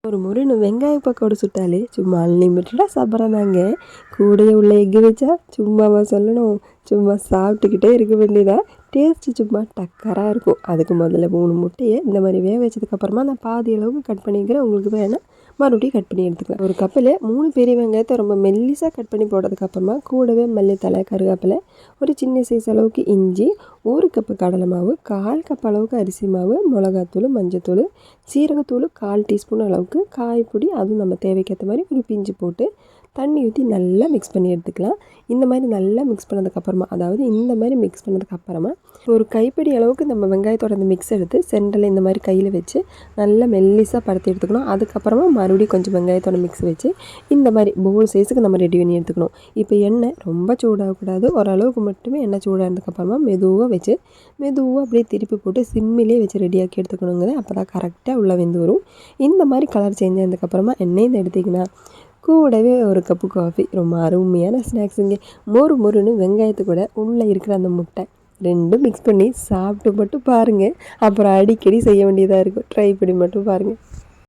ஒரு முறைன்னு வெங்காய பக்கோடை சுட்டாலே சும்மா அன்லிமிட்டடாக சாப்பிட்றாங்க. கூடயே உள்ள எக்கு வச்சா சும்மாவா சொல்லணும், சும்மா சாப்பிட்டுக்கிட்டே இருக்க வேண்டியதா. டேஸ்ட்டு சும்மா டக்கராக இருக்கும். அதுக்கு முதல்ல 3 முட்டையை இந்த மாதிரி வேக வச்சதுக்கப்புறமா நான் பாதி அளவுக்கு கட் பண்ணிக்கிறேன். உங்களுக்கு வேணால் மறுபடியும் கட் பண்ணி எடுத்துக்கலாம். ஒரு கப்பில் 3 பெரிய வெங்காயத்தை ரொம்ப மெல்லிசாக கட் பண்ணி போட்டதுக்கப்புறமா கூடவே மல்லித்தலை, கருவேப்பிலை, ஒரு சின்ன சைஸ் அளவுக்கு இஞ்சி, 1 கப்பு கடலை மாவு, 1/4 கப் அளவுக்கு அரிசி மாவு, மிளகாத்தூள், மஞ்சத்தூள், சீரகத்தூள் 1/4 டீஸ்பூன் அளவுக்கு, காய்ப்பொடி அதுவும் நம்ம தேவைக்கேற்ற மாதிரி ஒரு பிஞ்சு போட்டு தண்ணி ஊற்றி நல்லா மிக்ஸ் பண்ணி எடுத்துக்கலாம். இந்த மாதிரி நல்லா மிக்ஸ் பண்ணதுக்கப்புறமா, அதாவது இந்த மாதிரி மிக்ஸ் பண்ணதுக்கப்புறமா ஒரு கைப்பிடி அளவுக்கு நம்ம வெங்காயத்தோட அந்த மிக்ஸ் எடுத்து சென்டரில் இந்த மாதிரி கையில் வச்சு நல்லா மெல்லிசாக படுத்தி எடுத்துக்கணும். அதுக்கப்புறமா மறுபடியும் கொஞ்சம் வெங்காயத்தோட மிக்ஸ் வச்சு இந்த மாதிரி பவுல் சைஸுக்கு நம்ம ரெடி பண்ணி எடுத்துக்கணும். இப்போ எண்ணெய் ரொம்ப சூடாகக்கூடாது, ஓரளவுக்கு மட்டுமே எண்ணெய் சூடானதுக்கப்புறமா மெதுவாக அப்படியே திருப்பி போட்டு சிம்மிலே வச்சு ரெடியாக்கி எடுத்துக்கணுங்கிறது. அப்போ தான் கரெக்டாக உள்ள வெந்து வரும். இந்த மாதிரி கலர் சேஞ்ச் ஆனதுக்கப்புறமா எண்ணெய் எடுத்திங்கன்னா கூடவே 1 கப்பு காஃபி. ரொம்ப அருமையான ஸ்நாக்ஸுங்க. மொறுன்னு வெங்காயத்து கூட உள்ளே இருக்கிற அந்த முட்டை ரெண்டும் மிக்ஸ் பண்ணி சாப்பிட்டு மட்டும் பாருங்கள். அப்புறம் அடிக்கடி செய்ய வேண்டியதாக இருக்கும். ட்ரை பண்ணி மட்டும் பாருங்கள்.